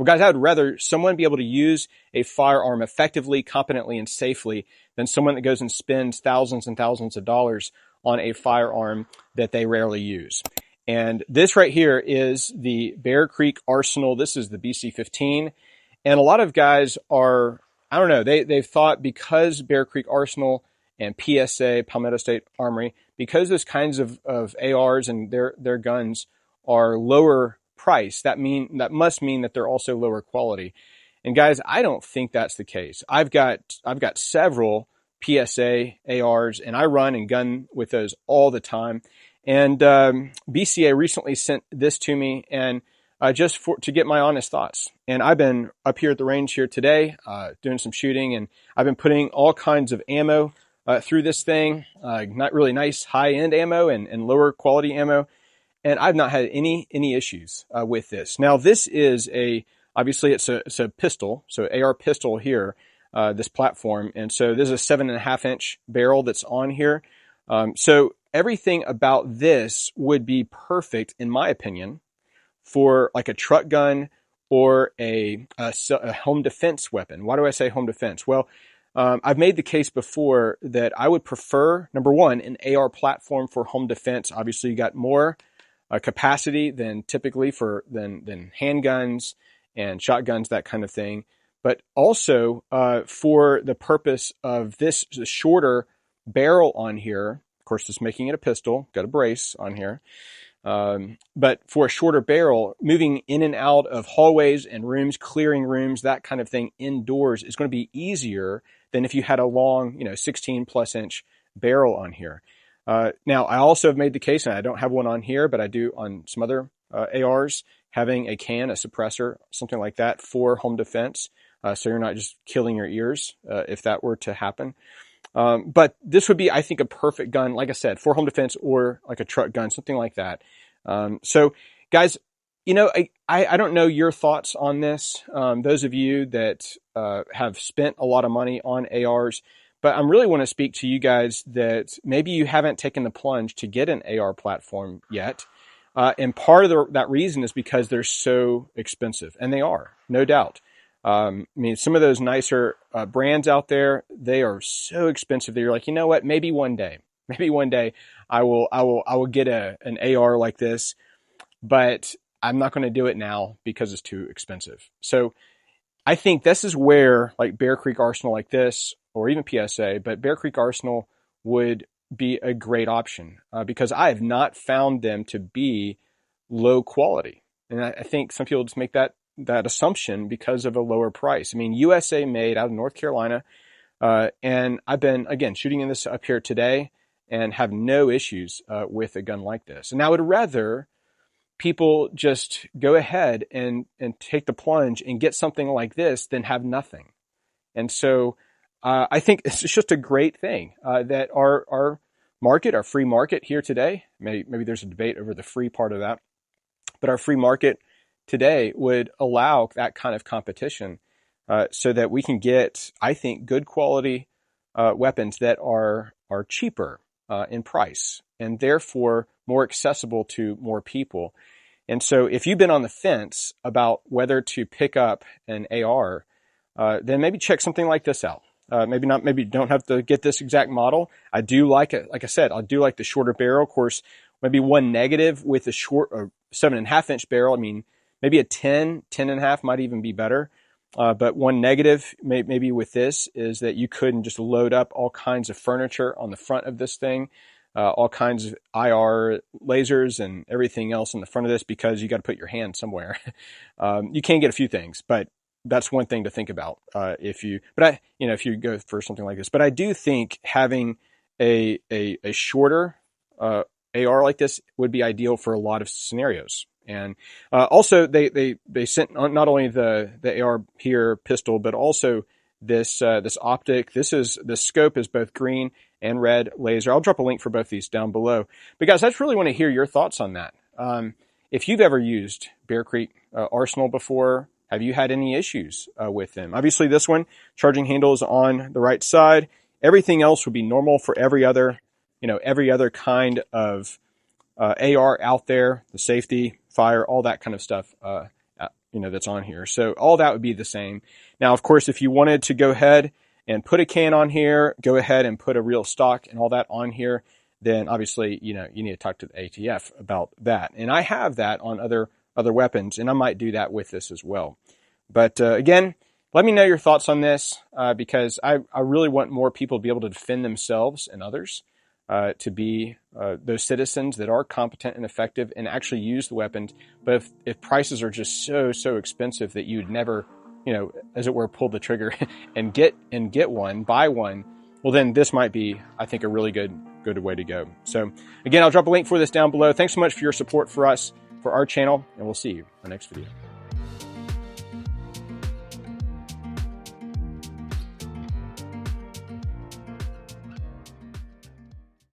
Well, guys, I would rather someone be able to use a firearm effectively, competently, and safely than someone that goes and spends thousands and thousands of dollars on a firearm that they rarely use. And this right here is the Bear Creek Arsenal. This is the BC-15. And a lot of guys are, I don't know, they've thought because Bear Creek Arsenal and PSA, Palmetto State Armory, because those kinds of ARs and their guns are lower price, that must mean that they're also lower quality. And guys, I don't think that's the case. I've got several PSA ARs, and I run and gun with those all the time. And BCA recently sent this to me, and just to get my honest thoughts. And I've been up here at the range here today, doing some shooting, and I've been putting all kinds of ammo through this thing, not really nice high-end ammo and lower quality ammo. And I've not had any issues with this. Now, this is obviously it's a pistol, so AR pistol here, this platform. And so this is a 7.5-inch barrel that's on here. So everything about this would be perfect, in my opinion, for like a truck gun or a home defense weapon. Why do I say home defense? Well, I've made the case before that I would prefer, number one, an AR platform for home defense. Obviously, you got more capacity than typically than handguns and shotguns, that kind of thing. But also for the purpose of this shorter barrel on here, of course, just making it a pistol, got a brace on here. But for a shorter barrel, moving in and out of hallways and rooms, clearing rooms, that kind of thing indoors is going to be easier than if you had a long, 16-plus-inch barrel on here. Now, I also have made the case, and I don't have one on here, but I do on some other ARs, having a suppressor, something like that for home defense, so you're not just killing your ears if that were to happen. But this would be, I think, a perfect gun, like I said, for home defense or like a truck gun, something like that. So, guys, I don't know your thoughts on this. Those of you that have spent a lot of money on ARs, but I really want to speak to you guys that maybe you haven't taken the plunge to get an AR platform yet. And part of that reason is because they're so expensive, and they are, no doubt. I mean, some of those nicer brands out there, they are so expensive that you're like, you know what? Maybe one day I will get an AR like this, but I'm not going to do it now because it's too expensive. So I think this is where like Bear Creek Arsenal like this, or even PSA, but Bear Creek Arsenal would be a great option because I have not found them to be low quality. And I think some people just make that assumption because of a lower price. I mean, USA made out of North Carolina. And I've been, again, shooting in this up here today and have no issues with a gun like this. And I would rather people just go ahead and take the plunge and get something like this than have nothing. And so I think it's just a great thing that our market, our free market here today, maybe there's a debate over the free part of that, but our free market today would allow that kind of competition so that we can get, I think, good quality weapons that are cheaper in price and therefore more accessible to more people. And so if you've been on the fence about whether to pick up an AR, then maybe check something like this out. Maybe you don't have to get this exact model. I do like it. Like I said, I do like the shorter barrel. Of course, maybe one negative with a short 7.5-inch barrel. I mean, maybe a 10.5 might even be better. But one negative maybe with this is that you couldn't just load up all kinds of furniture on the front of this thing, all kinds of IR lasers and everything else on the front of this because you got to put your hand somewhere. You can get a few things, but that's one thing to think about if you go for something like this. But I do think having a shorter AR like this would be ideal for a lot of scenarios. And also they sent not only the AR here pistol, but also this optic. The scope is both green and red laser. I'll drop a link for both these down below. But guys, I just really want to hear your thoughts on that. If you've ever used Bear Creek Arsenal before, have you had any issues with them? Obviously, this one charging handle is on the right side. Everything else would be normal for every other kind of AR out there, the safety, fire, all that kind of stuff that's on here. So all that would be the same. Now, of course, if you wanted to go ahead and put a can on here, go ahead and put a real stock and all that on here, then obviously, you need to talk to the ATF about that. And I have that on other weapons, and I might do that with this as well. But again, let me know your thoughts on this, because I really want more people to be able to defend themselves and others, to be those citizens that are competent and effective and actually use the weapons. But if prices are just so expensive that you'd never, as it were, pull the trigger and get one, buy one, well, then this might be, I think, a really good way to go. So again, I'll drop a link for this down below. Thanks so much for your support for us, for our channel, and we'll see you in the next video.